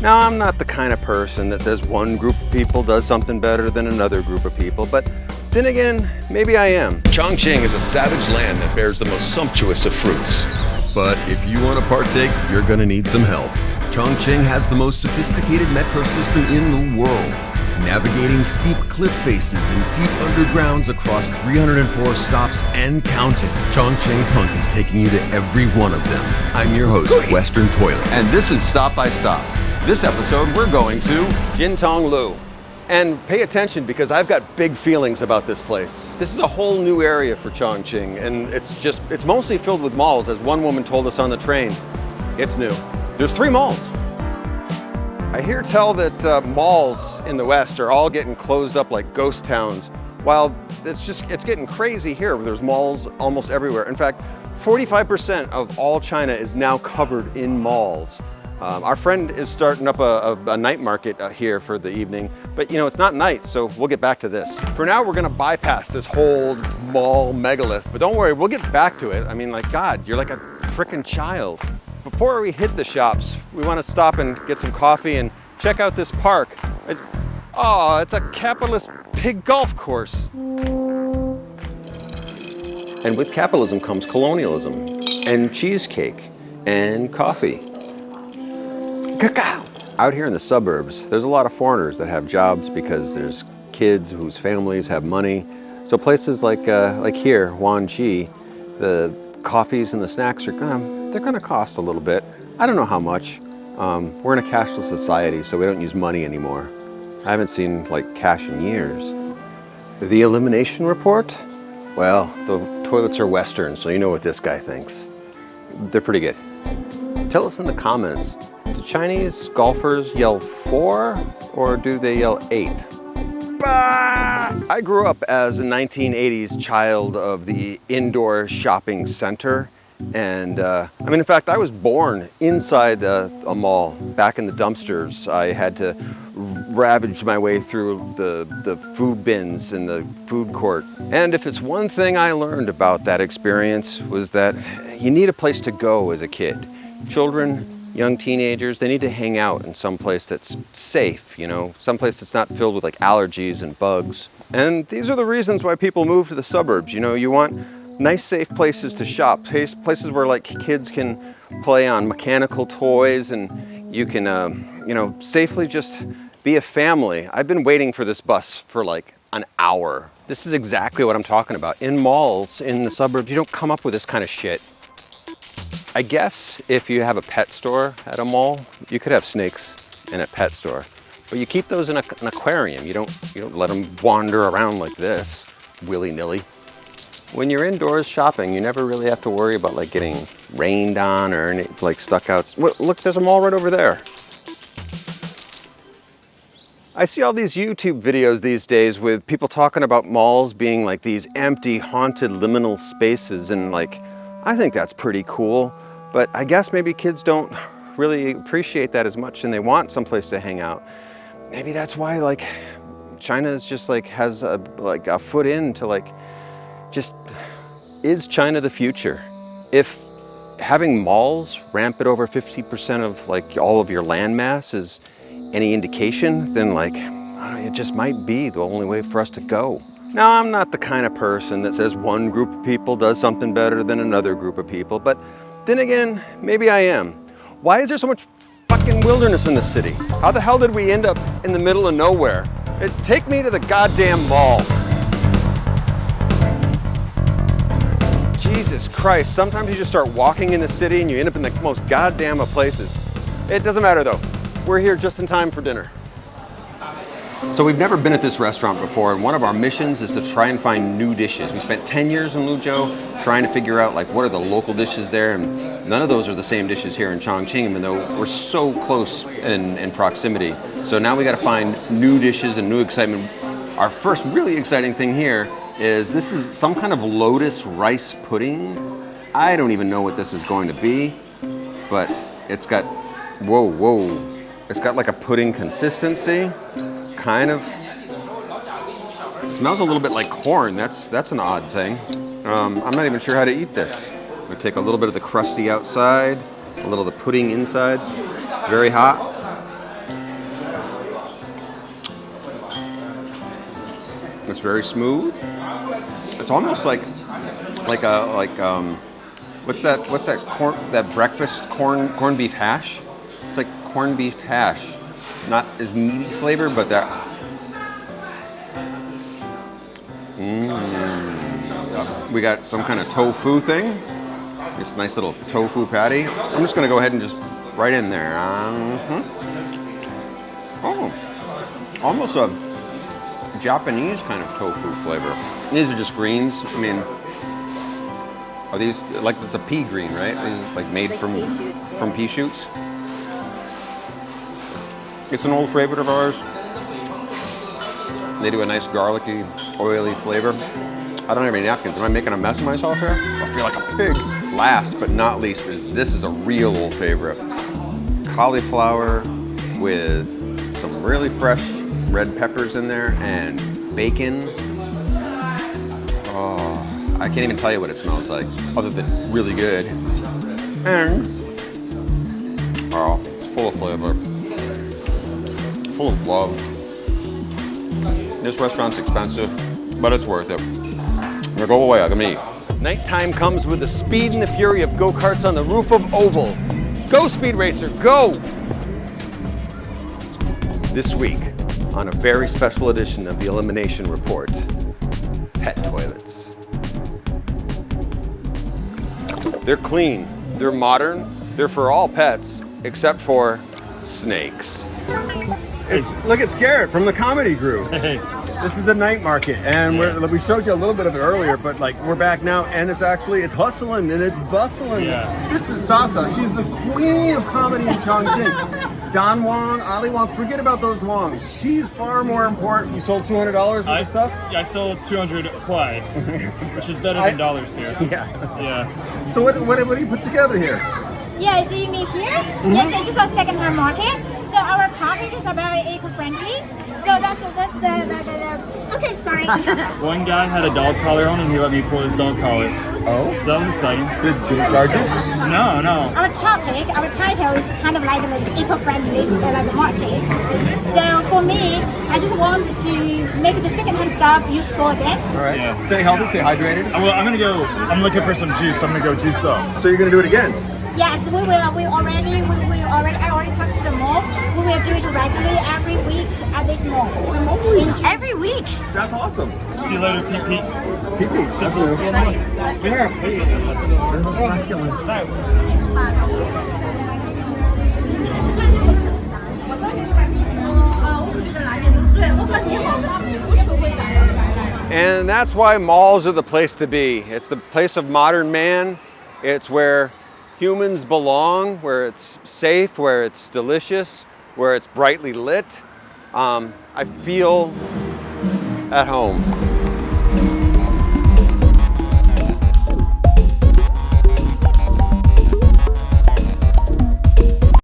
Now, I'm not the kind of person that says one group of people does something better than another group of people, but then again, maybe I am. Chongqing is a savage land that bears the most sumptuous of fruits. But if you want to partake, you're going to need some help. Chongqing has the most sophisticated metro system in the world, navigating steep cliff faces and deep undergrounds across 304 stops and counting. Chongqing Punk is taking you to every one of them. I'm your host, Western Toilet. And this is Stop by Stop. This episode, we're going to Jintonglou. And pay attention because I've got big feelings about this place. This is a whole new area for Chongqing, and it's mostly filled with malls, as one woman told us on the train. It's new. There's 3 malls. I hear tell that malls in the West are all getting closed up like ghost towns, while it's getting crazy here. There's malls almost everywhere. In fact, 45% of all China is now covered in malls. Our friend is starting up a night market here for the evening, but it's not night, so we'll get back to this. For now, we're gonna bypass this whole mall megalith, but don't worry, we'll get back to it. I mean, like, God, you're like a frickin' child. Before we hit the shops, we wanna stop and get some coffee and check out this park. It's a capitalist pig golf course. And with capitalism comes colonialism, and cheesecake, and coffee. Cacao. Out here in the suburbs, there's a lot of foreigners that have jobs because there's kids whose families have money. So places like here, Wanqi, the coffees and the snacks they're gonna cost a little bit. I don't know how much. We're in a cashless society, so we don't use money anymore. I haven't seen cash in years. The elimination report? Well, the toilets are Western, so you know what this guy thinks. They're pretty good. Tell us in the comments. Do Chinese golfers yell 4 or do they yell 8? Bah! I grew up as a 1980s child of the indoor shopping center. And in fact, I was born inside a mall, back in the dumpsters. I had to ravage my way through the food bins in the food court. And if it's one thing I learned about that experience was that you need a place to go as a kid. Children, young teenagers, they need to hang out in some place that's safe, some place that's not filled with allergies and bugs. And these are the reasons why people move to the suburbs. You want nice, safe places to shop, places where kids can play on mechanical toys and you can, safely just be a family. I've been waiting for this bus for an hour. This is exactly what I'm talking about. In malls, in the suburbs, you don't come up with this kind of shit. I guess if you have a pet store at a mall, you could have snakes in a pet store, but you keep those in an aquarium. You don't let them wander around like this, willy-nilly. When you're indoors shopping, you never really have to worry about getting rained on or stuck out. Look, there's a mall right over there. I see all these YouTube videos these days with people talking about malls being these empty, haunted liminal spaces, and I think that's pretty cool, but I guess maybe kids don't really appreciate that as much and they want someplace to hang out. Maybe that's why China is just has a foot into just, is China the future? If having malls rampant over 50% of all of your land mass is any indication, then it just might be the only way for us to go. Now, I'm not the kind of person that says one group of people does something better than another group of people, but then again, maybe I am. Why is there so much fucking wilderness in this city? How the hell did we end up in the middle of nowhere? Take me to the goddamn mall. Jesus Christ, sometimes you just start walking in the city and you end up in the most goddamn of places. It doesn't matter though. We're here just in time for dinner. So we've never been at this restaurant before, and one of our missions is to try and find new dishes. We spent 10 years in Luzhou trying to figure out what are the local dishes there, and none of those are the same dishes here in Chongqing, even though we're so close in proximity. So now we got to find new dishes and new excitement. Our first really exciting thing here is this is some kind of lotus rice pudding. I don't even know what this is going to be, but it's got, whoa. It's got a pudding consistency. Kind of. It smells a little bit like corn. That's an odd thing. I'm not even sure how to eat this. I'm gonna take a little bit of the crusty outside, a little of the pudding inside. It's very hot. It's very smooth. It's almost like what's that corn, that breakfast corned beef hash? It's like corned beef hash, not as meaty flavor, but that. We got some kind of tofu thing. This nice little tofu patty. I'm just gonna go ahead and just right in there. Oh, almost a Japanese kind of tofu flavor. These are just greens. I mean, are these like it's a pea green, right? These like made from pea shoots. It's an old favorite of ours. They do a nice garlicky, oily flavor. I don't have any napkins. Am I making a mess of myself here? I feel like a pig. Last but not least this is a real old favorite. Cauliflower with some really fresh red peppers in there and bacon. Oh, I can't even tell you what it smells like, other than really good. And it's full of flavor, full of love. This restaurant's expensive, but it's worth it. Now go away, I'm gonna eat. Nighttime comes with the speed and the fury of go-karts on the roof of Oval. Go, Speed Racer, go! This week, on a very special edition of the Elimination Report, pet toilets. They're clean, they're modern, they're for all pets, except for snakes. Look, it's Garrett from the comedy group. Hey. This is the night market, and we showed you a little bit of it earlier, but like we're back now, and it's hustling and it's bustling. Yeah. This is Sasa. She's the queen of comedy in Chongqing. Don Wong, Ali Wong, forget about those Wongs. She's far more important. You sold $200 worth of stuff? Yeah, I sold 200 kwai, which is better than dollars here. Yeah. Yeah. So what do you put together here? Yeah, so you mean here? Yes, it's just a second-hand market. So our topic is very eco-friendly. So that's the okay, sorry. One guy had a dog collar on and he let me pull his dog collar. Oh? So that was exciting. Did he charge you? No. Our title is kind of like the eco-friendly, like the market. So for me, I just want to make the second-hand stuff useful again. All right. Yeah. Stay healthy, stay hydrated. Well, I'm looking for some juice. I'm gonna go juice up. So you're gonna do it again? Yes, we will. I already talked to the mall. We will do it regularly every week at this mall. Every week. That's awesome. See you later, Pete. Pee-pee. Definitely. Yeah. And that's why malls are the place to be. It's the place of modern man. It's where humans belong, where it's safe, where it's delicious, where it's brightly lit. I feel at home.